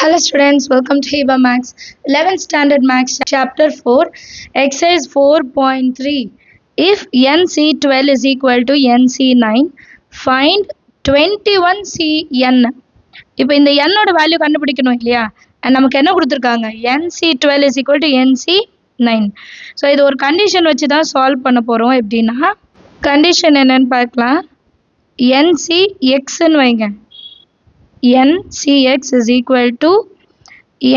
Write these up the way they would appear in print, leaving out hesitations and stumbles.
Hello students, welcome to Hiba Max 11th Standard Max Chapter 4 Exercise 4.3. If NC12 is equal to NC9, find 21CN. இப்போ இந்த n ஓட value கண்டுபிடிக்கணும் இல்லையா? நமக்கு என்ன கொடுத்துருக்காங்க? NC12 is equal to NC9. So இது ஒரு கண்டிஷன் வச்சு தான் சால்வ் பண்ண போகிறோம். எப்படின்னா கண்டிஷன் என்னன்னு பார்க்கலாம். NCXன்னு வைங்க. NCX is equal to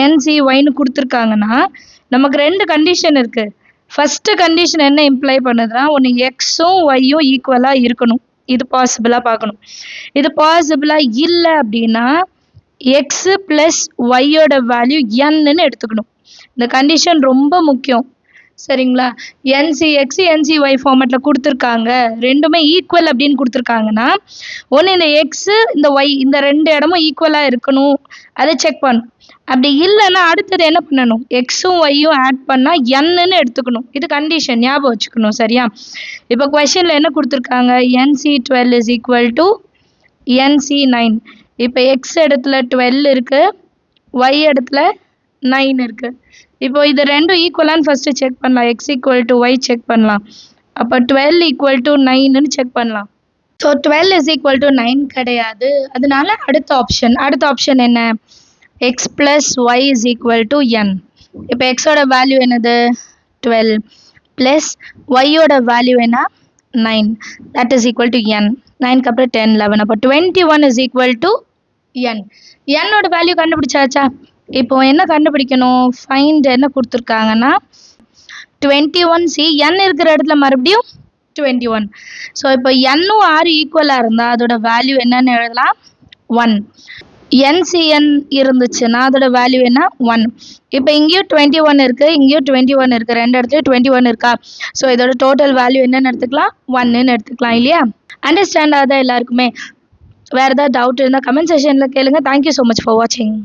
NCYன்னு கொடுத்துருக்காங்கன்னா நமக்கு ரெண்டு கண்டிஷன் இருக்கு. ஃபர்ஸ்ட் கண்டிஷன் என்ன இம்ப்ளை பண்ணுதுன்னா ஒன்று எக்ஸும் ஒய்யும் ஈக்குவலாக இருக்கணும். இது பாசிபிளாக பார்க்கணும். இது பாசிபிளாக இல்லை அப்படின்னா எக்ஸு ப்ளஸ் ஒய்யோட வேல்யூ என்னன்னு எடுத்துக்கணும். இந்த கண்டிஷன் ரொம்ப முக்கியம். சரிங்களா? NCX NCY ஃபார்மேட்டில் கொடுத்துருக்காங்க, ரெண்டுமே ஈக்குவல் அப்படின்னு கொடுத்துருக்காங்கன்னா ஒன்று இந்த எக்ஸு இந்த ஒய் இந்த ரெண்டு இடமும் ஈக்குவலாக இருக்கணும், அதை செக் பண்ணணும். அப்படி இல்லைன்னா அடுத்தது என்ன பண்ணணும்? எக்ஸும் ஒய்யும் ஆட் பண்ணால் என்னன்னு எடுத்துக்கணும். இது கண்டிஷன், ஞாபகம் வச்சுக்கணும். சரியா? இப்போ கொஷனில் என்ன கொடுத்துருக்காங்க? NC12 is equal to NC9. இப்போ எக்ஸ் இடத்துல 12 இருக்கு, ஒய் இடத்துல 9 இருக்கு. இப்போ இது ரெண்டும் ஈக்குவலான்னு ஃபர்ஸ்ட் செக் பண்ணலாம். X equal to Y check பண்ணலாம். அப்போ 12 ஈக்குவல் டு 9ன்னு செக் பண்ணலாம். ஸோ 12 இஸ் ஈக்குவல் டு 9 கிடையாது. அதனால அடுத்த ஆப்ஷன் என்ன? X plus Y is equal to N. இப்போ எக்ஸோட வேல்யூ என்னது? 12 ப்ளஸ் ஒய்யோட வேல்யூ என்ன? 9. தட் இஸ் ஈக்குவல் டு என். 9க்கு அப்புறம் 10 11. அப்போ 21 இஸ் ஈக்குவல் டு என். என்னோட வேல்யூ கண்டுபிடிச்சாச்சா? இப்போ என்ன கண்டுபிடிக்கணும்? ஃபைண்ட் என்ன கொடுத்துருக்காங்கன்னா 21C. n இருக்கிற இடத்துல மறுபடியும் 21. ஸோ இப்போ n-ம் r ஈக்குவலாக இருந்தால் அதோட வேல்யூ என்னன்னு எழுதலாம்? 1. NCN இருந்துச்சுன்னா அதோட வேல்யூ என்ன? 1. இப்போ இங்கேயும் 21 இருக்குது, இங்கேயும் 21 இருக்குது, ரெண்டு இடத்துலையும் 21 இருக்கா? ஸோ இதோட டோட்டல் வேல்யூ என்னன்னு எடுத்துக்கலாம்? 1ன்னு எடுத்துக்கலாம் இல்லையா? அண்டர்ஸ்டாண்ட் ஆகுதா எல்லாருக்குமே? வேறு ஏதாவது டவுட் இருந்தால் கமெண்ட் செஷனில் கேளுங்க. தேங்க்யூ ஸோ மச் ஃபார் வாட்சிங்.